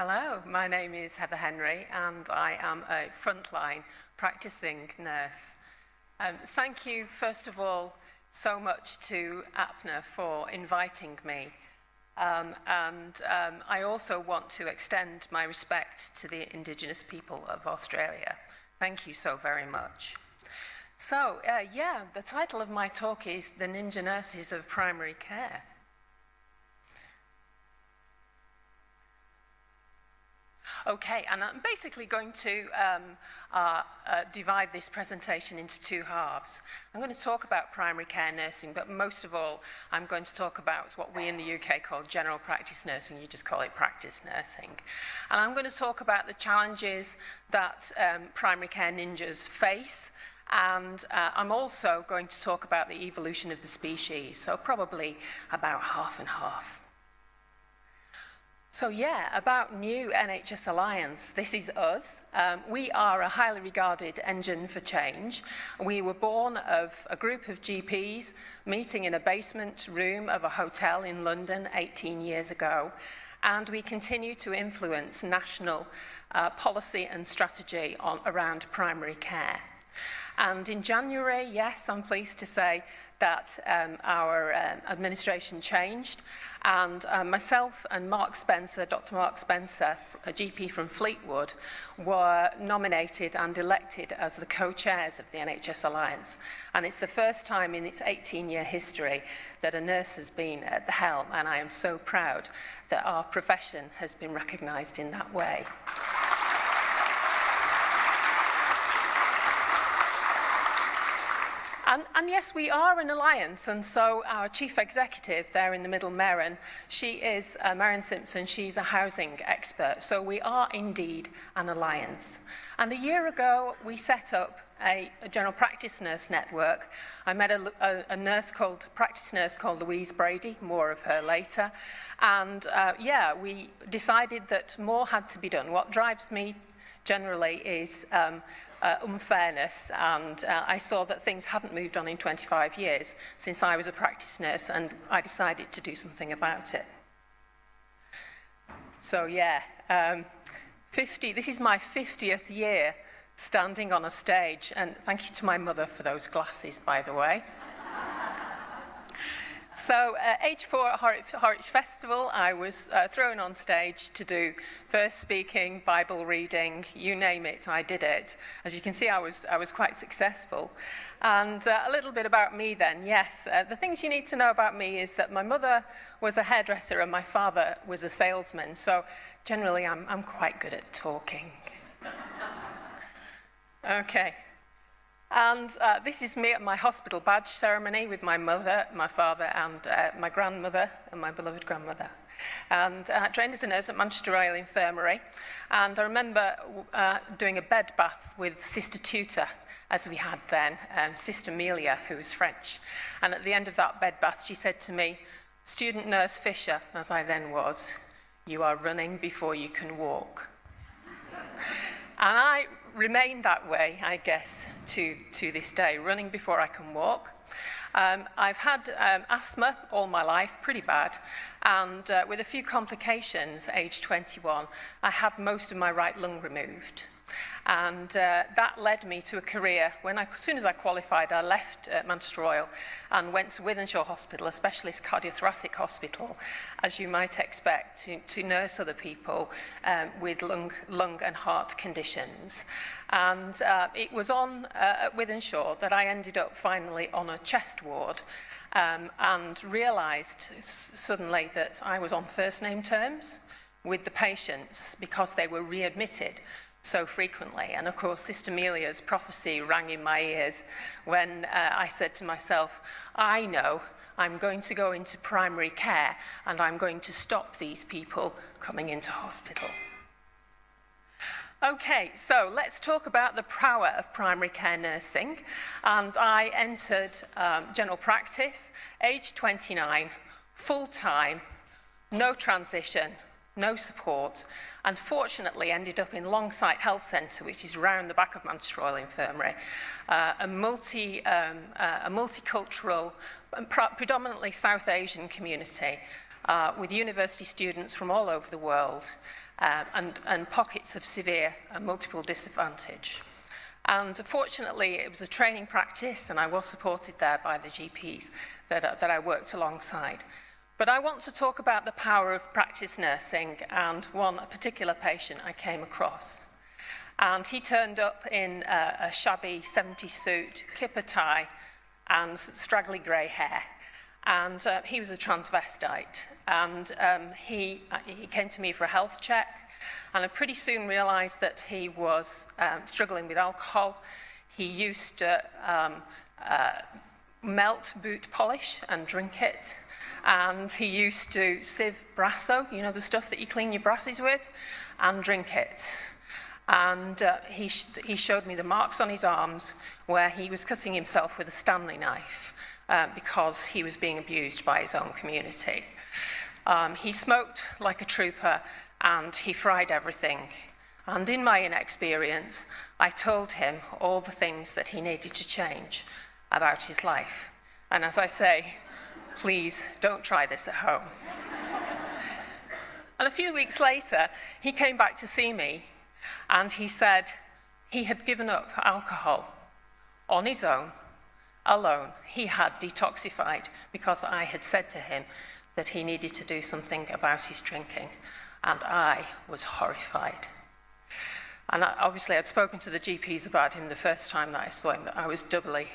Hello, my name is Heather Henry and I am a frontline practicing nurse. Thank you, first of all, so much to APNA for inviting me. I also want to extend my respect to the Indigenous people of Australia. Thank you so very much. So, the title of my talk is The Ninja Nurses of Primary Care. Okay, and I'm basically going to divide this presentation into two halves. I'm going to talk about primary care nursing, but most of all, I'm going to talk about what we in the UK call general practice nursing. You just call it practice nursing. And I'm going to talk about the challenges that primary care ninjas face, and I'm also going to talk about the evolution of the species, so probably about half and half. So about new NHS Alliance, this is us. We are a highly regarded engine for change. We were born of a group of GPs meeting in a basement room of a hotel in London 18 years ago, and we continue to influence national policy and strategy around primary care. And in January, yes, I'm pleased to say that our administration changed, and myself and Mark Spencer, Dr. Mark Spencer, a GP from Fleetwood, were nominated and elected as the co-chairs of the NHS Alliance. And it's the first time in its 18-year history that a nurse has been at the helm, and I am so proud that our profession has been recognised in that way. And yes, we are an alliance, and so our chief executive there in the middle, Maren, she is, Maren Simpson, she's a housing expert, so we are indeed an alliance. And a year ago, we set up a general practice nurse network. I met a practice nurse called Louise Brady, more of her later, and we decided that more had to be done. What drives me generally is unfairness, and I saw that things hadn't moved on in 25 years since I was a practice nurse, and I decided to do something about it. So this is my 50th year standing on a stage, and thank you to my mother for those glasses, by the way. So age 4 at Horwich Festival, I was thrown on stage to do verse speaking, Bible reading, you name it, I did it. As you can see, I was quite successful. And a little bit about me then, yes. The things you need to know about me is that my mother was a hairdresser and my father was a salesman, so generally I'm quite good at talking. Okay. And this is me at my hospital badge ceremony with my mother, my father, and my grandmother, and my beloved grandmother. And I trained as a nurse at Manchester Royal Infirmary. And I remember doing a bed bath with Sister Tutor, as we had then, Sister Amelia, who was French. And at the end of that bed bath, she said to me, "Student Nurse Fisher," as I then was, "you are running before you can walk." And I remain that way, I guess, to this day, running before I can walk. I've had asthma all my life, pretty bad, and with a few complications, age 21, I had most of my right lung removed. And that led me to a career when as soon as I qualified, I left Manchester Royal and went to Wythenshawe Hospital, a specialist cardiothoracic hospital, as you might expect, to nurse other people with lung and heart conditions. And it was at Wythenshawe that I ended up finally on a chest ward and realised suddenly that I was on first name terms with the patients because they were readmitted so frequently. And of course, Sister Amelia's prophecy rang in my ears when I said to myself, I know I'm going to go into primary care and I'm going to stop these people coming into hospital. Okay, so let's talk about the power of primary care nursing. And I entered general practice, age 29, full-time, no transition, no support, and fortunately ended up in Longsight Health Centre, which is round the back of Manchester Royal Infirmary, a multicultural, predominantly South Asian community. with university students from all over the world and pockets of severe and multiple disadvantage. And fortunately, it was a training practice, and I was supported there by the GPs that I worked alongside. But I want to talk about the power of practice nursing and a particular patient I came across. And he turned up in a shabby 70s suit, kipper tie, and straggly grey hair. And he was a transvestite. And he came to me for a health check. And I pretty soon realised that he was struggling with alcohol. He used to melt boot polish and drink it. And he used to sieve brasso, you know, the stuff that you clean your brasses with, and drink it. And he showed me the marks on his arms where he was cutting himself with a Stanley knife because he was being abused by his own community. He smoked like a trooper, and he fried everything. And in my inexperience, I told him all the things that he needed to change about his life. And as I say, please don't try this at home. And a few weeks later, he came back to see me, and he said he had given up alcohol on his own, alone. He had detoxified because I had said to him that he needed to do something about his drinking. And I was horrified. And obviously I'd spoken to the GPs about him the first time that I saw him. I was doubly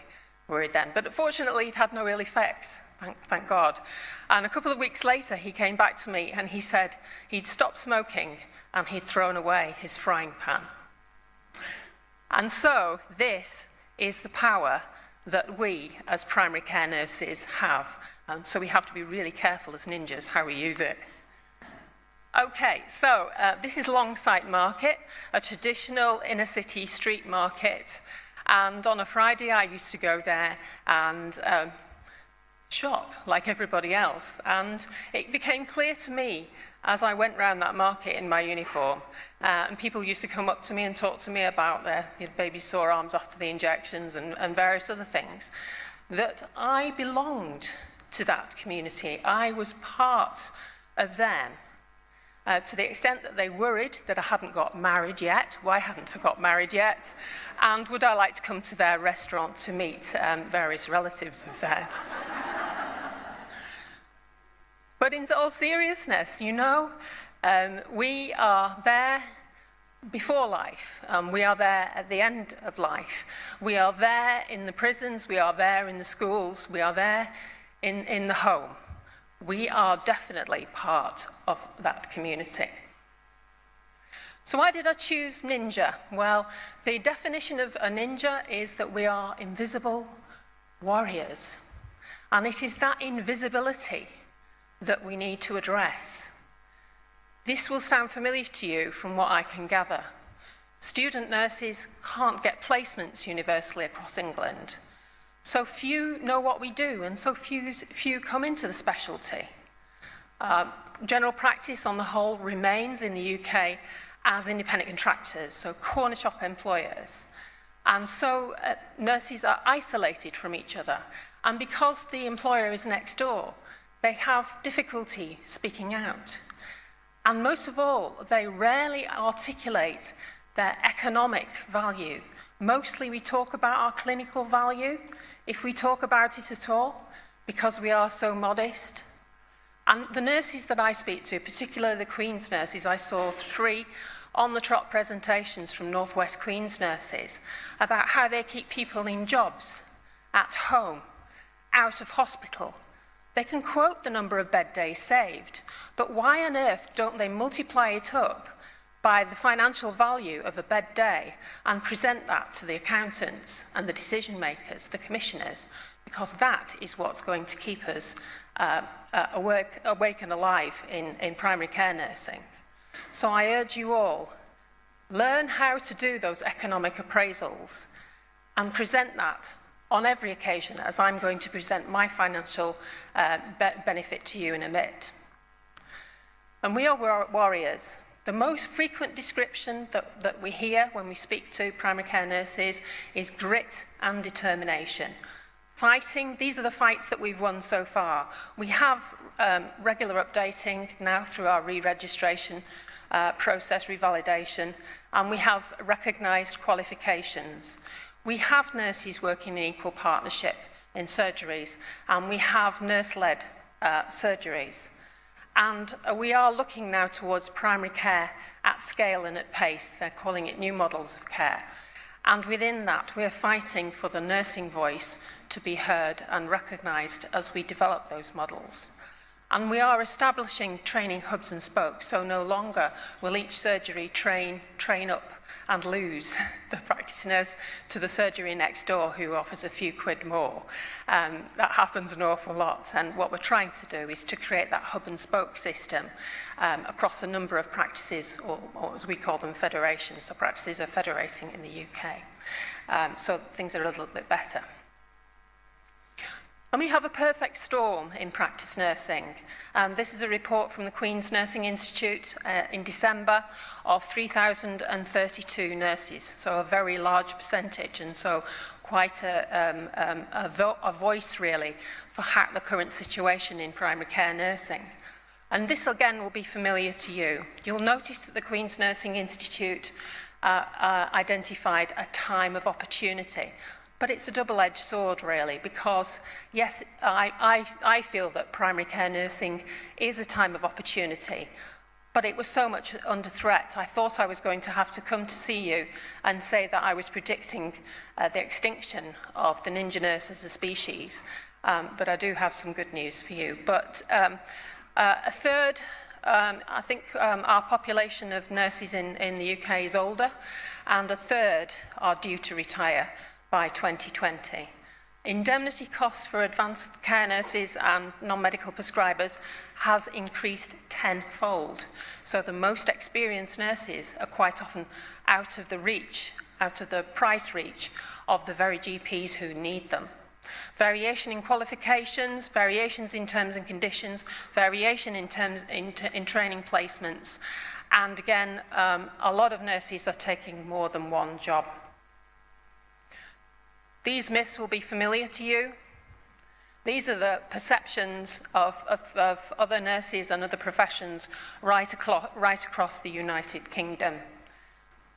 worried then. But fortunately, it had no ill effects, thank God. And a couple of weeks later, he came back to me and he said he'd stopped smoking and he'd thrown away his frying pan. And so this is the power that we as primary care nurses have. And so we have to be really careful as ninjas how we use it. Okay, so this is Longsight Market, a traditional inner city street market. And on a Friday, I used to go there and shop like everybody else. And it became clear to me as I went round that market in my uniform, and people used to come up to me and talk to me about their baby sore arms after the injections and various other things, that I belonged to that community. I was part of them. To the extent that they worried that I hadn't got married yet. Why hadn't I got married yet? And would I like to come to their restaurant to meet various relatives of theirs? But in all seriousness, you know, we are there before life. We are there at the end of life. We are there in the prisons. We are there in the schools. We are there in the home. We are definitely part of that community. So why did I choose ninja? Well, the definition of a ninja is that we are invisible warriors. And it is that invisibility that we need to address. This will sound familiar to you from what I can gather. Student nurses can't get placements universally across England. So few know what we do, and so few come into the specialty. General practice on the whole remains in the UK as independent contractors, so corner shop employers. And so nurses are isolated from each other. And because the employer is next door, they have difficulty speaking out. And most of all, they rarely articulate their economic value. Mostly we talk about our clinical value, if we talk about it at all, because we are so modest. And the nurses that I speak to, particularly the Queen's nurses, I saw 3 on-the-trot presentations from North West Queen's nurses about how they keep people in jobs, at home, out of hospital. They can quote the number of bed days saved, but why on earth don't they multiply it up by the financial value of a bed day and present that to the accountants and the decision makers, the commissioners, because that is what's going to keep us awake and alive in primary care nursing. So I urge you all, learn how to do those economic appraisals and present that on every occasion, as I'm going to present my financial benefit to you in a bit. And we are warriors. The most frequent description that we hear when we speak to primary care nurses is grit and determination. These are the fights that we've won so far. We have regular updating now through our re-registration process, revalidation, and we have recognised qualifications. We have nurses working in equal partnership in surgeries, and we have nurse-led surgeries. And we are looking now towards primary care at scale and at pace. They're calling it new models of care. And within that, we're fighting for the nursing voice to be heard and recognised as we develop those models. And we are establishing training hubs and spokes, so no longer will each surgery train up and lose the practice nurse to the surgery next door who offers a few quid more. That happens an awful lot, and what we're trying to do is to create that hub and spoke system across a number of practices, or as we call them, federations. So practices are federating in the UK, so things are a little bit better. And we have a perfect storm in practice nursing. This is a report from the Queen's Nursing Institute in December of 3,032 nurses, so a very large percentage, and so quite a voice really for the current situation in primary care nursing. And this again will be familiar to you. You'll notice that the Queen's Nursing Institute identified a time of opportunity. But it's a double-edged sword, really, because, yes, I feel that primary care nursing is a time of opportunity, but it was so much under threat. I thought I was going to have to come to see you and say that I was predicting the extinction of the ninja nurse as a species, but I do have some good news for you. But a third, I think our population of nurses in the UK is older, and a third are due to retire by 2020. Indemnity costs for advanced care nurses and non-medical prescribers has increased tenfold. So the most experienced nurses are quite often out of the price reach of the very GPs who need them. Variation in qualifications, variations in terms and conditions, variation in training placements, and again, a lot of nurses are taking more than one job. These myths will be familiar to you. These are the perceptions of other nurses and other professions right across the United Kingdom.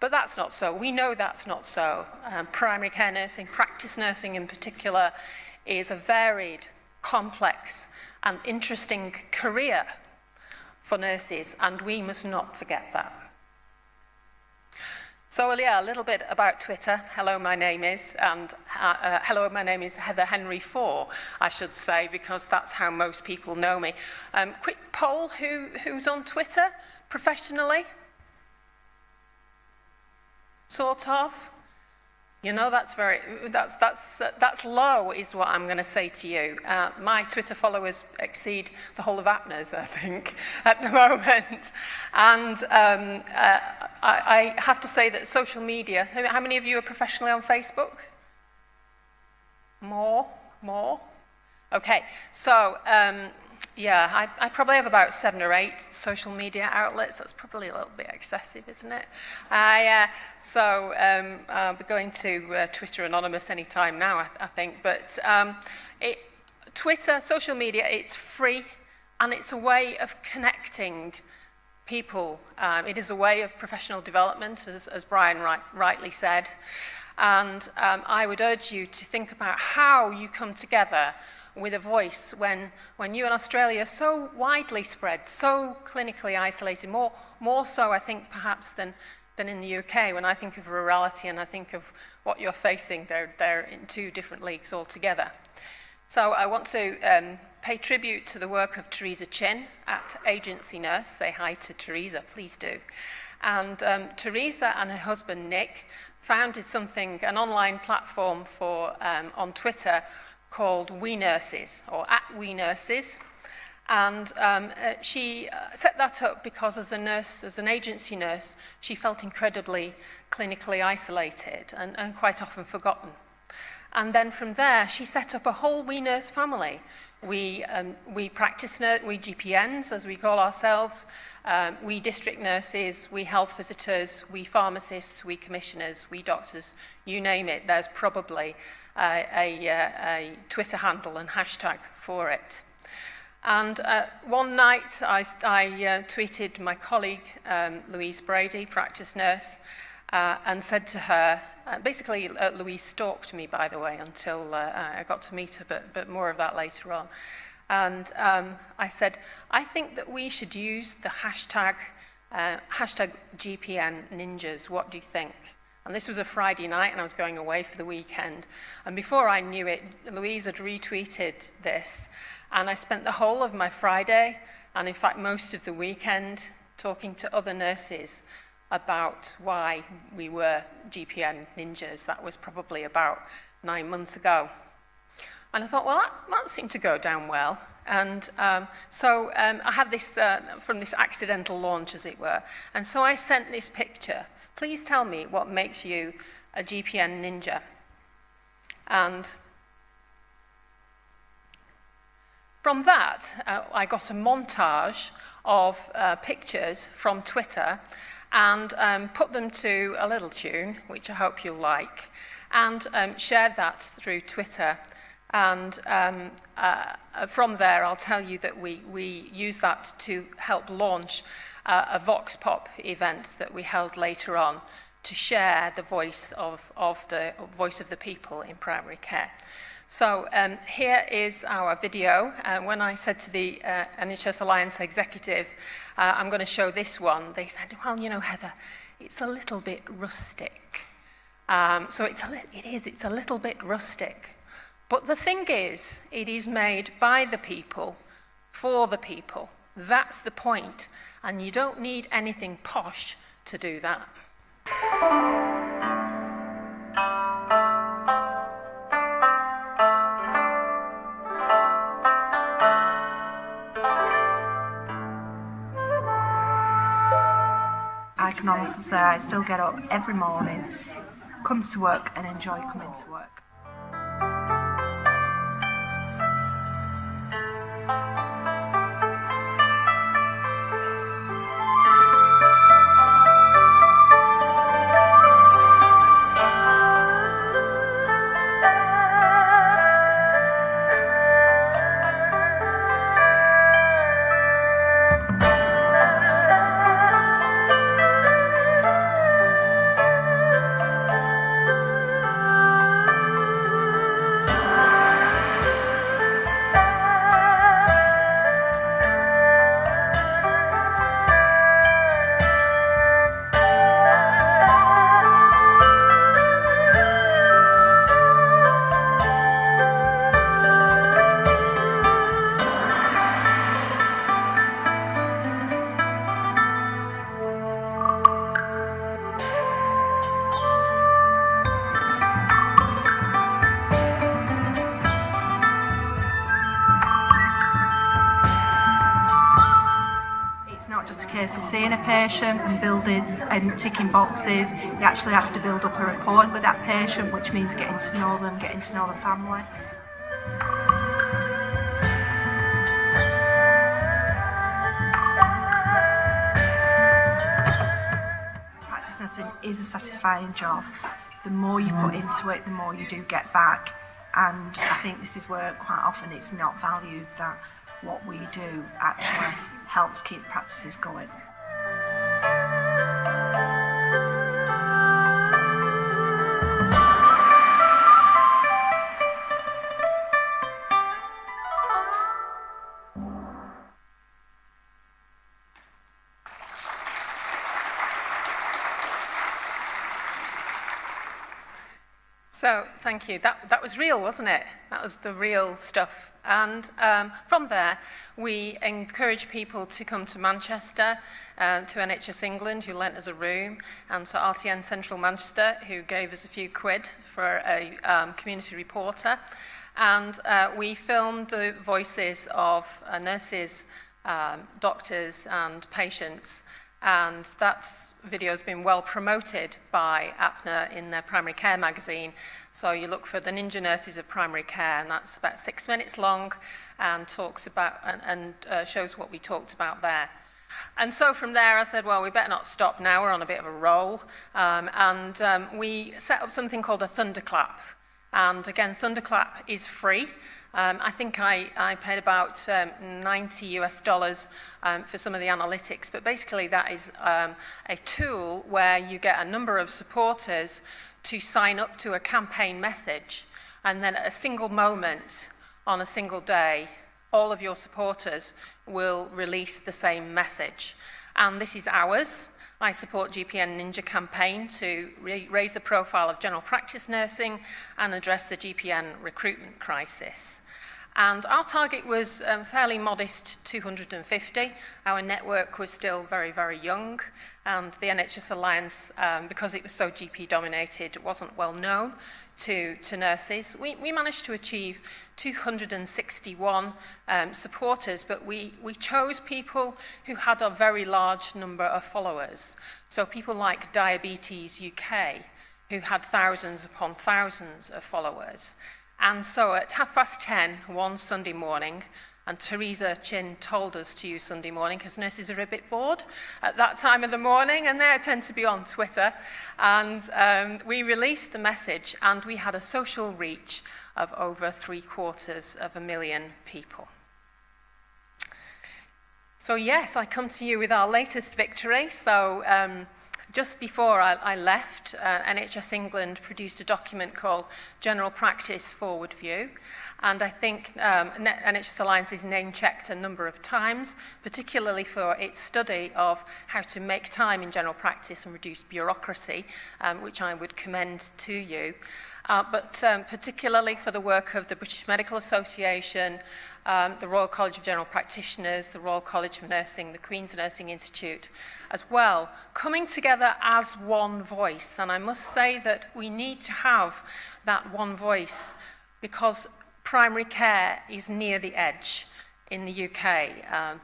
But that's not so. We know that's not so. Primary care nursing, practice nursing in particular, is a varied, complex, and interesting career for nurses, and we must not forget that. So yeah, a little bit about Twitter. Hello, my name is Heather Henry 4, I should say, because that's how most people know me. Quick poll, who's on Twitter professionally? Sort of. You know, that's low, is what I'm going to say to you. My Twitter followers exceed the whole of APNA's, I think, at the moment. And I have to say that social media. How many of you are professionally on Facebook? More. Okay. So. Yeah, I probably have about 7 or 8 social media outlets. That's probably a little bit excessive, isn't it? I'll be going to Twitter Anonymous any time now, I think. But Twitter, social media, it's free, and it's a way of connecting people. It is a way of professional development, as Brian rightly said. And I would urge you to think about how you come together with a voice when you in Australia are so widely spread, so clinically isolated, more so I think perhaps than in the UK. When I think of rurality and I think of what you're facing, they're in 2 different leagues altogether. So I want to pay tribute to the work of Teresa Chin at Agency Nurse. Say hi to Teresa, please do. And Teresa and her husband Nick founded an online platform for on Twitter called We Nurses, or @WeNurses, and she set that up because as an agency nurse, she felt incredibly clinically isolated and quite often forgotten. And then from there, she set up a whole wee nurse family. We practice nurse, we GPNs, as we call ourselves, we district nurses, we health visitors, we pharmacists, we commissioners, we doctors, you name it. There's probably a Twitter handle and hashtag for it. And one night, I tweeted my colleague, Louise Brady, practice nurse, and said to her, basically Louise stalked me, by the way, until I got to meet her, but more of that later on. And I said, I think that we should use the hashtag GPN Ninjas. What do you think? And this was a Friday night, and I was going away for the weekend. And before I knew it, Louise had retweeted this. And I spent the whole of my Friday, and in fact most of the weekend, talking to other nurses about why we were GPN ninjas. That was probably about 9 months ago. And I thought, well, that seemed to go down well. And so I had this, from this accidental launch, as it were. And so I sent this picture. Please tell me what makes you a GPN ninja. And from that, I got a montage of pictures from Twitter and put them to a little tune, which I hope you'll like, and shared that through Twitter. And from there, I'll tell you that we use that to help launch a Vox Pop event that we held later on to share the voice of the people in primary care. So here is our video. When I said to the NHS Alliance executive, I'm going to show this one, they said, well, you know, Heather, it's a little bit rustic. So it's a little bit rustic. But the thing is, it is made by the people, for the people. That's the point. And you don't need anything posh to do that. I can honestly say I still get up every morning, come to work and enjoy coming to work. Case of seeing a patient and building and ticking boxes. You actually have to build up a rapport with that patient, which means getting to know them, getting to know the family. Practice nursing is a satisfying job. The more you put into it, the more you do get back. And I think this is where quite often it's not valued that what we do actually helps keep practices going. So, thank you. That was real, wasn't it? That was the real stuff. And from there, we encourage people to come to Manchester, to NHS England, who lent us a room, and to RCN Central Manchester, who gave us a few quid for a community reporter. And we filmed the voices of nurses, doctors, and patients And that video's been well promoted by APNA in their primary care magazine. So you look for the Ninja Nurses of Primary Care, and that's about 6 minutes long and talks about and shows what we talked about there. And so from there I said, well, we better not stop now, we're on a bit of a roll. We set up something called a Thunderclap. And again, Thunderclap is free. I think I paid about $90 for some of the analytics, but basically that is a tool where you get a number of supporters to sign up to a campaign message, and then at a single moment on a single day, all of your supporters will release the same message. And this is ours. I support GPN Ninja campaign to raise the profile of general practice nursing and address the GPN recruitment crisis. And our target was fairly modest, 250. Our network was still very, very young, and the NHS Alliance, because it was so GP dominated, wasn't well known to nurses. We managed to achieve 261 supporters, but we chose people who had a very large number of followers. So people like Diabetes UK, who had thousands upon thousands of followers. And so at 10:30 one Sunday morning, and Teresa Chin told us to use Sunday morning because nurses are a bit bored at that time of the morning, and they tend to be on Twitter. And we released the message, and we had a social reach of over 750,000 people. So yes, I come to you with our latest victory. So just before I left, NHS England produced a document called General Practice Forward View. And I think NHS Alliance is name-checked a number of times, particularly for its study of how to make time in general practice and reduce bureaucracy, which I would commend to you. But particularly for the work of the British Medical Association, the Royal College of General Practitioners, the Royal College of Nursing, the Queen's Nursing Institute as well, coming together as one voice. And I must say that we need to have that one voice because primary care is near the edge in the UK.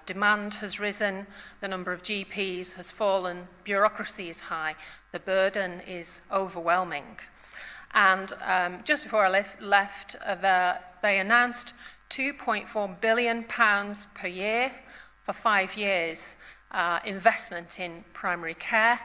Demand has risen, the number of GPs has fallen, bureaucracy is high, the burden is overwhelming. And just before I left, they announced £2.4 billion per year for 5 years investment in primary care,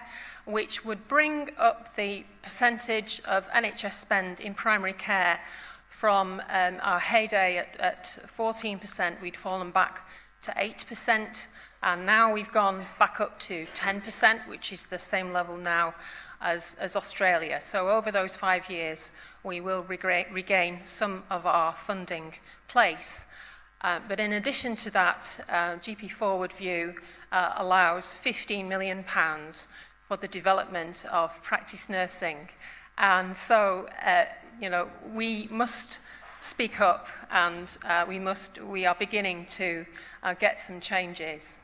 which would bring up the percentage of NHS spend in primary care from our heyday at 14%, we'd fallen back to 8%, and now we've gone back up to 10%, which is the same level now as Australia. So over those 5 years, we will regain some of our funding place. But in addition to that, GP Forward View allows £15 million for the development of practice nursing. And so, we must speak up, and we are beginning to get some changes.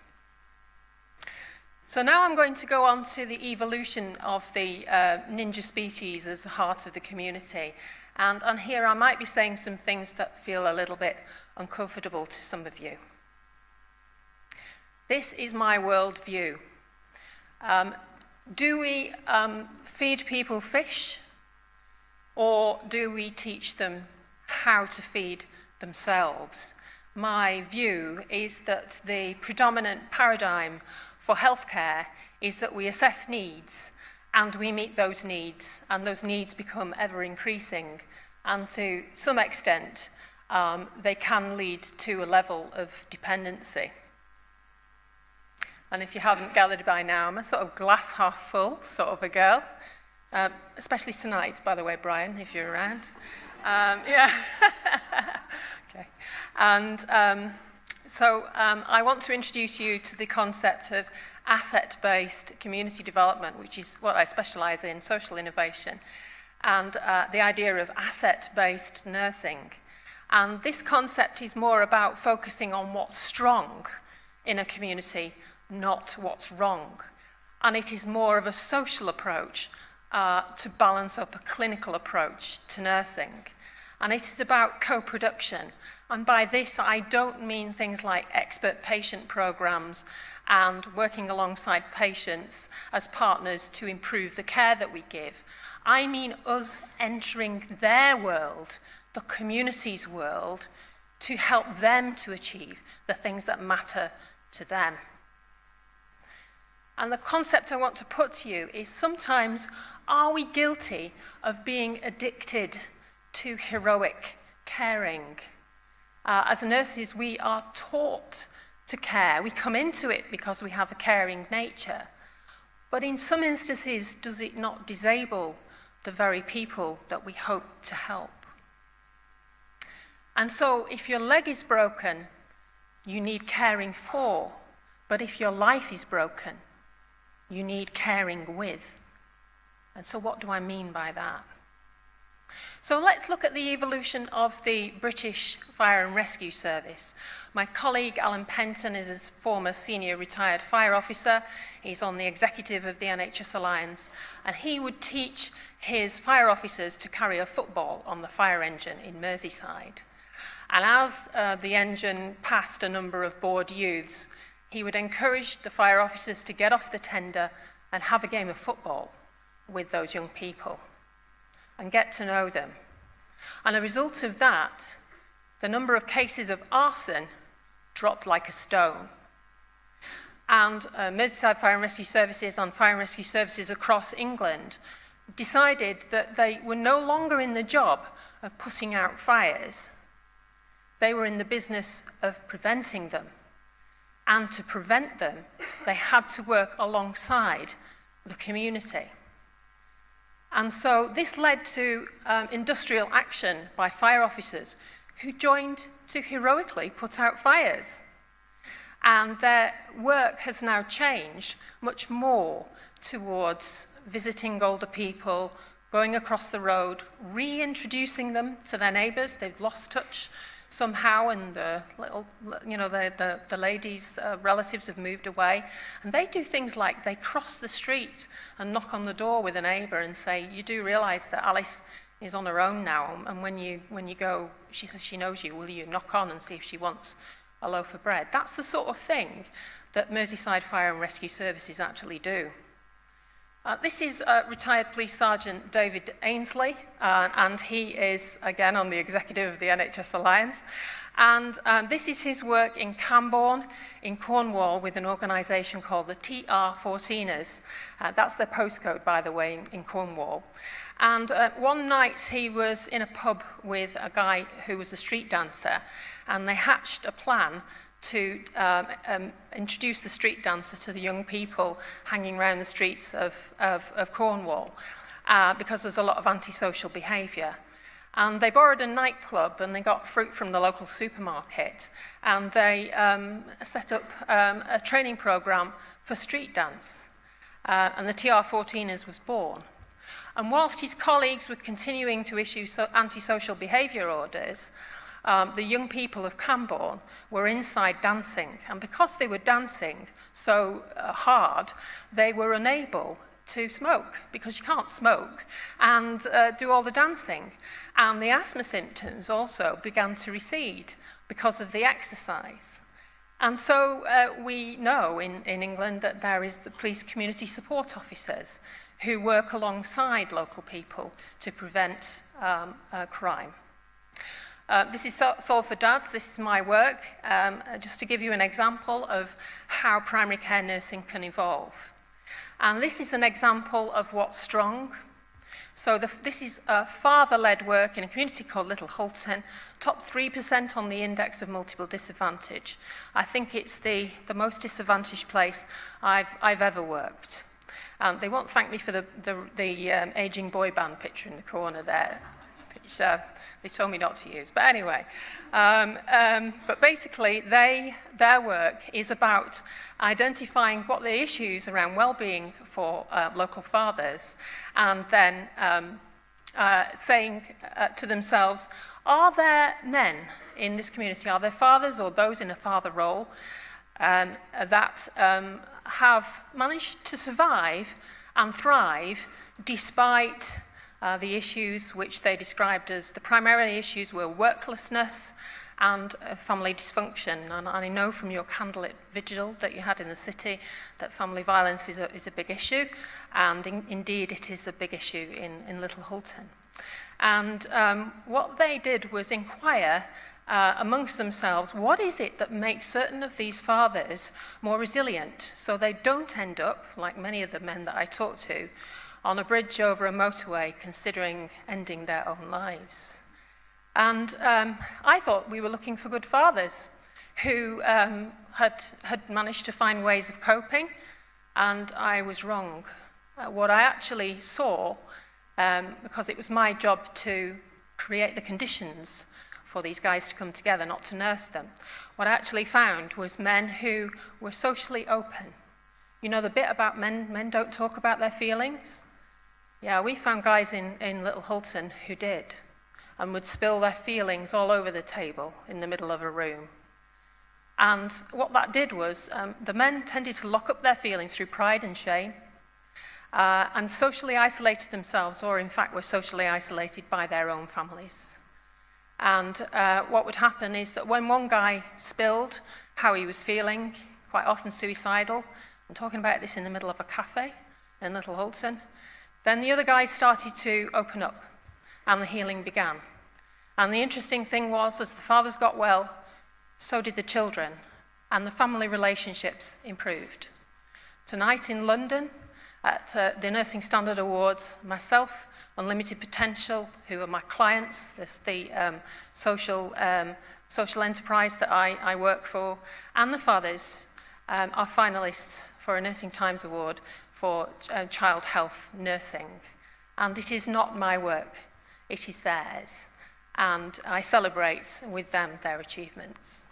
So now I'm going to go on to the evolution of the ninja species as the heart of the community. And here I might be saying some things that feel a little bit uncomfortable to some of you. This is my world view. Do we feed people fish, or do we teach them how to feed themselves? My view is that the predominant paradigm for healthcare is that we assess needs and we meet those needs, and those needs become ever increasing, and to some extent they can lead to a level of dependency. And if you haven't gathered by now, I'm a sort of glass half full sort of a girl, especially tonight, by the way, Brian, if you're around. Yeah. Okay. And so I want to introduce you to the concept of asset-based community development, which is what I specialise in, social innovation, and the idea of asset-based nursing. And this concept is more about focusing on what's strong in a community, not what's wrong. And it is more of a social approach to balance up a clinical approach to nursing. And it is about co-production. And by this, I don't mean things like expert patient programs and working alongside patients as partners to improve the care that we give. I mean us entering their world, the community's world, to help them to achieve the things that matter to them. And the concept I want to put to you is sometimes, are we guilty of being addicted to heroic caring? As nurses, we are taught to care. We come into it because we have a caring nature. But in some instances, does it not disable the very people that we hope to help? And so if your leg is broken, you need caring for. But if your life is broken, you need caring with. And so what do I mean by that? So let's look at the evolution of the British Fire and Rescue Service. My colleague Alan Penton is a former senior retired fire officer. He's on the executive of the NHS Alliance, and he would teach his fire officers to carry a football on the fire engine in Merseyside. And as the engine passed a number of bored youths, he would encourage the fire officers to get off the tender and have a game of football with those young people and get to know them. And a result of that, the number of cases of arson dropped like a stone. And Merseyside Fire and Rescue Services and Fire and Rescue Services across England decided that they were no longer in the job of putting out fires. They were in the business of preventing them. And to prevent them, they had to work alongside the community. And so this led to industrial action by fire officers who joined to heroically put out fires. And their work has now changed much more towards visiting older people, going across the road, reintroducing them to their neighbours. They've lost touch somehow, and the ladies' relatives have moved away. And they do things like they cross the street and knock on the door with a neighbour and say, you do realise that Alice is on her own now, and when you go, she says she knows you, will you knock on and see if she wants a loaf of bread? That's the sort of thing that Merseyside Fire and Rescue Services actually do. This is retired Police Sergeant David Ainsley, and he is, again, on the executive of the NHS Alliance. And this is his work in Camborne, in Cornwall, with an organisation called the TR14ers. That's their postcode, by the way, in Cornwall. And one night he was in a pub with a guy who was a street dancer, and they hatched a plan to introduce the street dancer to the young people hanging around the streets of Cornwall, because there's a lot of antisocial behaviour. And they borrowed a nightclub, and they got fruit from the local supermarket, and they set up a training programme for street dance. And the TR14ers was born. And whilst his colleagues were continuing to issue antisocial behaviour orders, the young people of Camborne were inside dancing, and because they were dancing so hard, they were unable to smoke, because you can't smoke and do all the dancing. And the asthma symptoms also began to recede because of the exercise. And so we know in England that there is the police community support officers who work alongside local people to prevent crime. This is Solve for Dads. This is my work, just to give you an example of how primary care nursing can evolve. And this is an example of what's strong. So this is father-led work in a community called Little Hulton, top 3% on the index of multiple disadvantage. I think it's the most disadvantaged place I've ever worked. They won't thank me for the ageing boy band picture in the corner there, which they told me not to use. But anyway, but basically their work is about identifying what the issues around well-being for local fathers, and then saying to themselves, are there men in this community, are there fathers or those in a father role that have managed to survive and thrive despite The issues which they described as the primary issues were worklessness and family dysfunction. And I know from your candlelit vigil that you had in the city that family violence is a big issue, and indeed it is a big issue in Little Hulton. And what they did was inquire amongst themselves, what is it that makes certain of these fathers more resilient, so they don't end up, like many of the men that I talked to, on a bridge over a motorway considering ending their own lives. And I thought we were looking for good fathers who had managed to find ways of coping, and I was wrong. What I actually saw, because it was my job to create the conditions for these guys to come together, not to nurse them, what I actually found was men who were socially open. You know the bit about men don't talk about their feelings? Yeah, we found guys in Little Hulton who did, and would spill their feelings all over the table in the middle of a room. And what that did was, the men tended to lock up their feelings through pride and shame, and socially isolated themselves, or in fact were socially isolated by their own families. And what would happen is that when one guy spilled how he was feeling, quite often suicidal, I'm talking about this in the middle of a cafe in Little Hulton, then the other guys started to open up, and the healing began. And the interesting thing was, as the fathers got well, so did the children, and the family relationships improved. Tonight in London, at the Nursing Standard Awards, myself, Unlimited Potential, who are my clients, the social enterprise that I work for, and the fathers are finalists for a Nursing Times Award for child health nursing. And it is not my work, it is theirs. And I celebrate with them their achievements.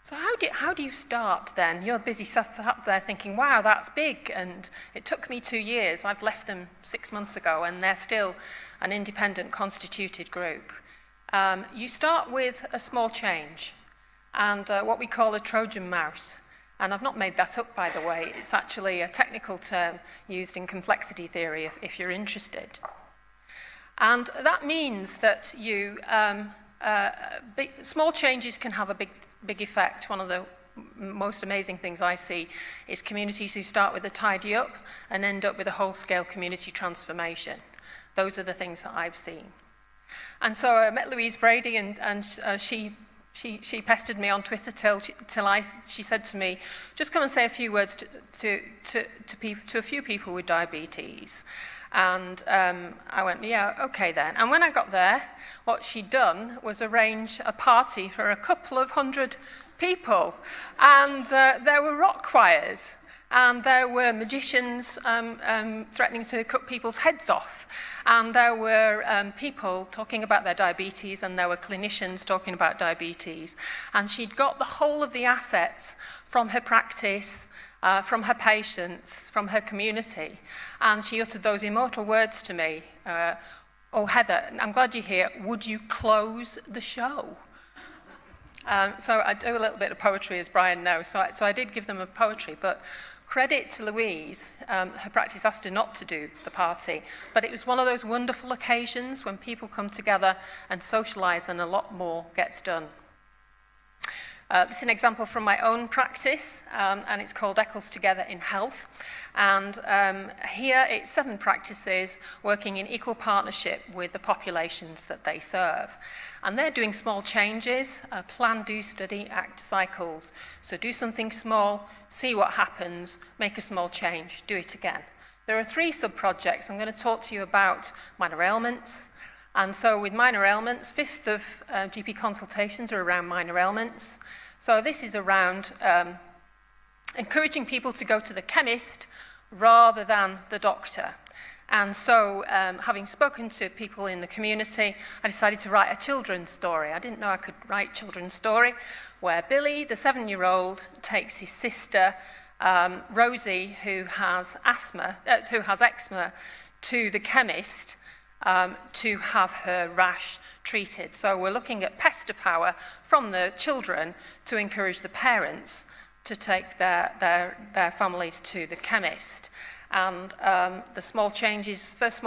So how do you start then? You're busy sat up there thinking, wow, that's big, and it took me 2 years. I've left them 6 months ago, and they're still an independent constituted group. You start with a small change, and what we call a Trojan mouse. And I've not made that up, by the way. It's actually a technical term used in complexity theory, if you're interested. And that means that small changes can have a big effect. One of the most amazing things I see is communities who start with a tidy up and end up with a whole-scale community transformation. Those are the things that I've seen. And so I met Louise Brady, and she pestered me on Twitter till she said to me, just come and say a few words to a few people with diabetes. And I went, yeah, okay then. And when I got there, what she'd done was arrange a party for a couple of hundred people. And there were rock choirs, and there were magicians threatening to cut people's heads off. And there were people talking about their diabetes, and there were clinicians talking about diabetes. And she'd got the whole of the assets from her practice, from her patients, from her community. And she uttered those immortal words to me, oh, Heather, I'm glad you're here. Would you close the show? So I do a little bit of poetry, as Brian knows. So I did give them a poetry, but credit to Louise, her practice asked her not to do the party, but it was one of those wonderful occasions when people come together and socialise and a lot more gets done. This is an example from my own practice, and it's called Eccles Together in Health. And here it's 7 practices working in equal partnership with the populations that they serve. And they're doing small changes, plan, do, study, act cycles. So do something small, see what happens, make a small change, do it again. There are 3 sub-projects. I'm going to talk to you about minor ailments. And so with minor ailments, 1/5 of GP consultations are around minor ailments. So this is around encouraging people to go to the chemist rather than the doctor. And so having spoken to people in the community, I decided to write a children's story. I didn't know I could write a children's story, where Billy, the 7-year-old, takes his sister, Rosie, who has eczema, to the chemist to have her rash treated. So we're looking at pester power from the children to encourage the parents to take their families to the chemist. And the first small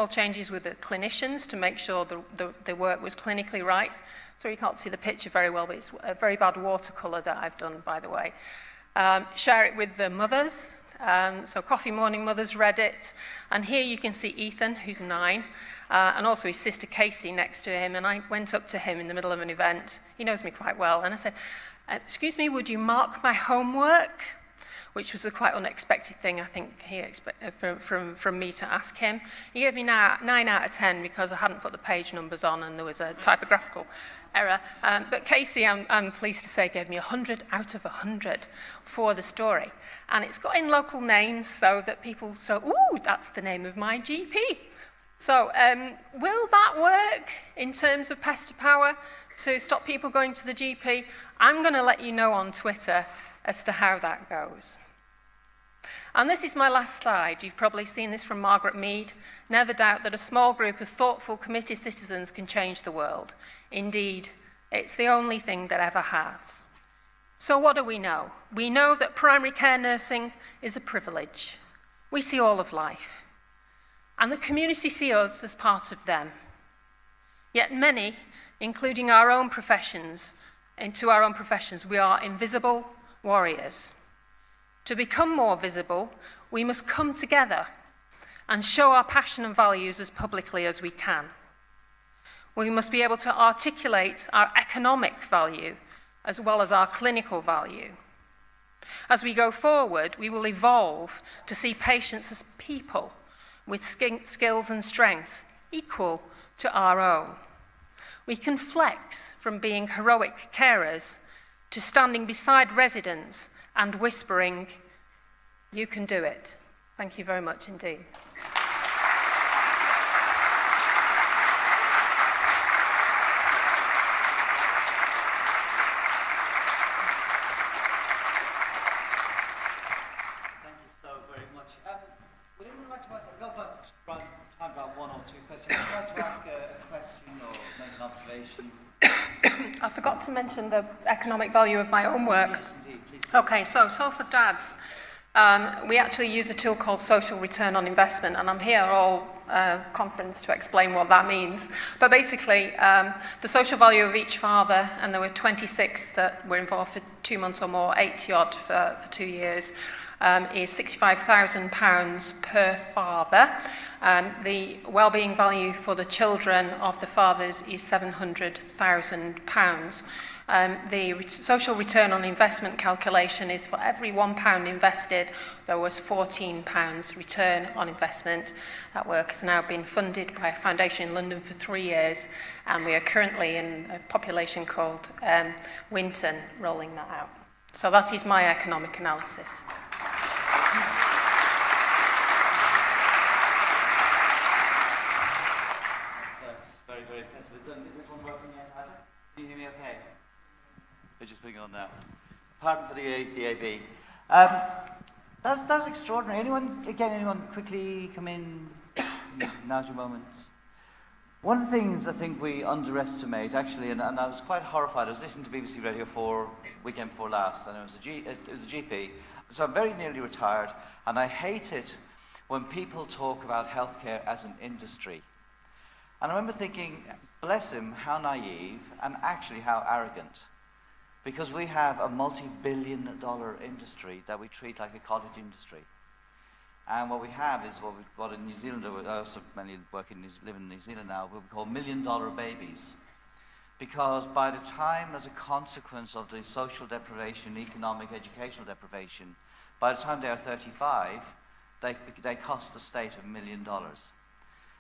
changes with the clinicians to make sure the work was clinically right. So you can't see the picture very well, but it's a very bad watercolour that I've done, by the way. Share it with the mothers. So Coffee Morning Mothers read it. And here you can see Ethan, who's 9, and also his sister Casey next to him. And I went up to him in the middle of an event. He knows me quite well. And I said, excuse me, would you mark my homework? Which was a quite unexpected thing, I think, he from me to ask him. He gave me 9 out of 10 because I hadn't put the page numbers on and there was a typographical error. But Casey, I'm pleased to say, gave me 100 out of 100 for the story. And it's got in local names so that people say, ooh, that's the name of my GP. So will that work in terms of pest power to stop people going to the GP? I'm going to let you know on Twitter as to how that goes. And this is my last slide. You've probably seen this from Margaret Mead. Never doubt that a small group of thoughtful, committed citizens can change the world. Indeed, it's the only thing that ever has. So what do we know? We know that primary care nursing is a privilege. We see all of life. And the community see us as part of them. Yet many, including our own professions, we are invisible warriors. To become more visible, we must come together and show our passion and values as publicly as we can. We must be able to articulate our economic value as well as our clinical value. As we go forward, we will evolve to see patients as people with skills and strengths equal to our own. We can flex from being heroic carers to standing beside residents and whispering, you can do it. Thank you very much indeed. Thank you so very much. Would anyone like to go about time about 1 or 2 questions? Would you like to ask a question or make an observation? I forgot to mention the economic value of my own work. Yes, indeed. Please. Okay, so for dads, we actually use a tool called social return on investment, and I'm here all conference to explain what that means. But basically, the social value of each father, and there were 26 that were involved for 2 months or more, 80 odd for 2 years, is £65,000 per father. The wellbeing value for the children of the fathers is £700,000. The social return on investment calculation is for every £1 invested, there was £14 return on investment. That work has now been funded by a foundation in London for 3 years, and we are currently in a population called Winton rolling that out. So that is my economic analysis. Very, very impressive. Is this one working yet, Adam? Can you hear me okay? They're just putting it on now. Pardon for the AV. That's extraordinary. Anyone quickly come in? Now's your moment. One of the things I think we underestimate, actually, and I was quite horrified. I was listening to BBC Radio 4 weekend before last, and it was a GP. So I'm very nearly retired, and I hate it when people talk about healthcare as an industry. And I remember thinking, bless him, how naive, and actually how arrogant. Because we have a multi-billion-dollar industry that we treat like a cottage industry. And what we have is what in New Zealand, I also mainly live in New Zealand now, what we call million-dollar babies. Because by the time, as a consequence of the social deprivation, economic, educational deprivation, by the time they are 35, they cost the state $1 million.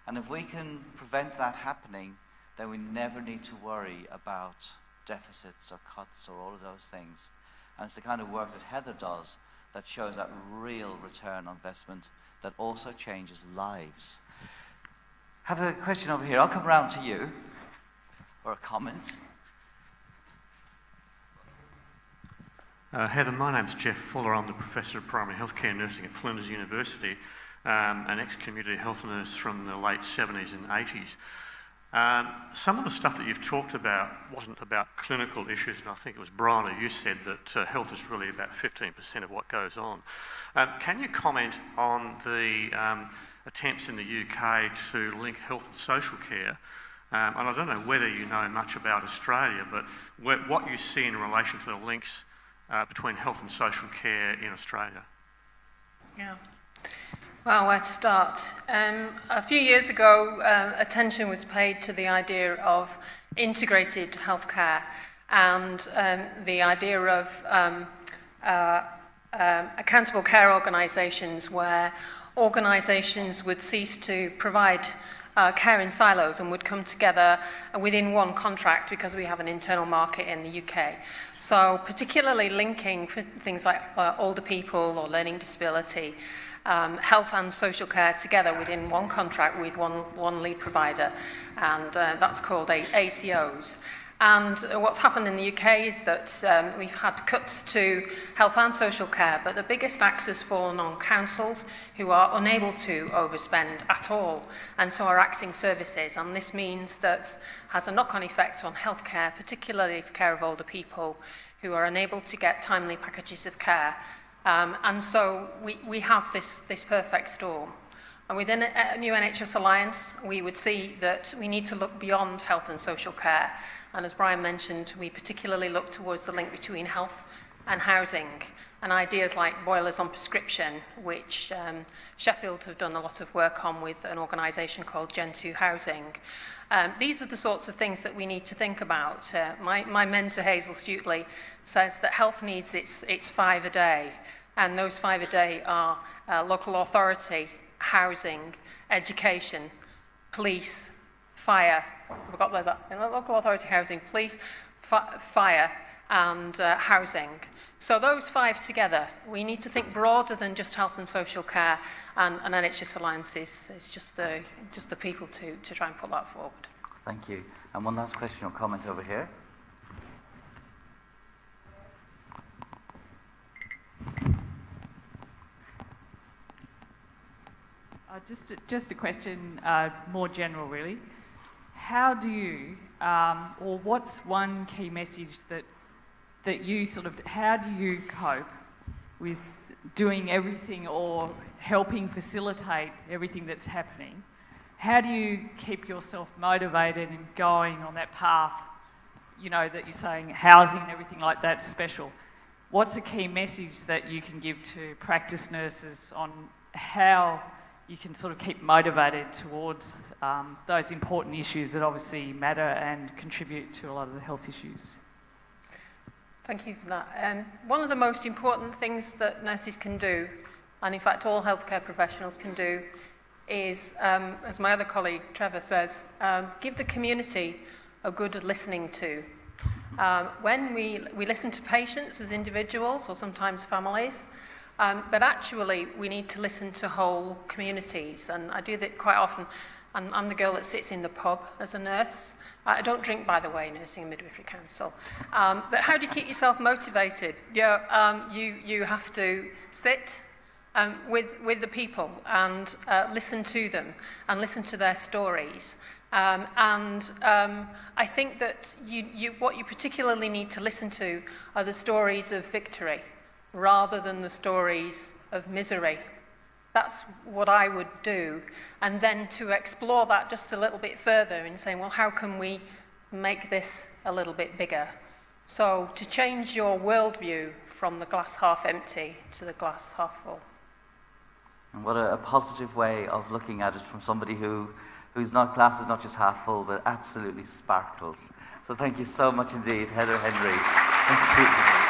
And if we can prevent that happening, then we never need to worry about deficits or cuts or all of those things. And it's the kind of work that Heather does that shows that real return on investment that also changes lives. Have a question over here. I'll come around to you. Or a comment. Heather, my name's Jeff Fuller. I'm the Professor of Primary Healthcare Nursing at Flinders University, an ex-community health nurse from the late 70s and 80s. Some of the stuff that you've talked about wasn't about clinical issues, and I think it was Brian or you said that health is really about 15% of what goes on. Can you comment on the attempts in the UK to link health and social care? And I don't know whether you know much about Australia, but what you see in relation to the links between health and social care in Australia. Yeah. Well, where to start? A few years ago, attention was paid to the idea of integrated healthcare and the idea of accountable care organisations, where organisations would cease to provide care in silos and would come together within one contract because we have an internal market in the UK. So particularly linking things like older people or learning disability, health and social care together within one contract with one lead provider, and that's called ACOs. And what's happened in the UK is that we've had cuts to health and social care, but the biggest axe has fallen on councils who are unable to overspend at all, and so are axing services. And this means that has a knock-on effect on healthcare, particularly for care of older people who are unable to get timely packages of care. And so we have this perfect storm. And within a new NHS Alliance, we would see that we need to look beyond health and social care. And as Brian mentioned, we particularly look towards the link between health and housing, and ideas like boilers on prescription, which Sheffield have done a lot of work on with an organisation called Gen 2 Housing. These are the sorts of things that we need to think about. My mentor, Hazel Stuteley, says that health needs its 5 a day, and those 5 a day are local authority, housing, education, police, fire. We've got that. Local authority, housing, police, fire, and housing. So those 5 together, we need to think broader than just health and social care, and NHS Alliance is just the people to try and put that forward. Thank you. And one last question or comment over here. Just a question, more general really. How do you, or what's one key message that you how do you cope with doing everything or helping facilitate everything that's happening? How do you keep yourself motivated and going on that path, that you're saying housing and everything like that's special? What's a key message that you can give to practice nurses on how you can sort of keep motivated towards those important issues that obviously matter and contribute to a lot of the health issues? Thank you for that. One of the most important things that nurses can do, and in fact all healthcare professionals can do, is, as my other colleague Trevor says, give the community a good listening to. When we listen to patients as individuals or sometimes families, but actually we need to listen to whole communities, and I do that quite often. I'm the girl that sits in the pub as a nurse. I don't drink, by the way, Nursing and Midwifery Council. But how do you keep yourself motivated? You have to sit with the people and listen to them and listen to their stories. I think that what you particularly need to listen to are the stories of victory rather than the stories of misery. That's what I would do. And then to explore that just a little bit further and saying, well, how can we make this a little bit bigger? So to change your worldview from the glass half empty to the glass half full. And what a positive way of looking at it from somebody whose glass is not just half full, but absolutely sparkles. So thank you so much indeed, Heather Henry. Thank you.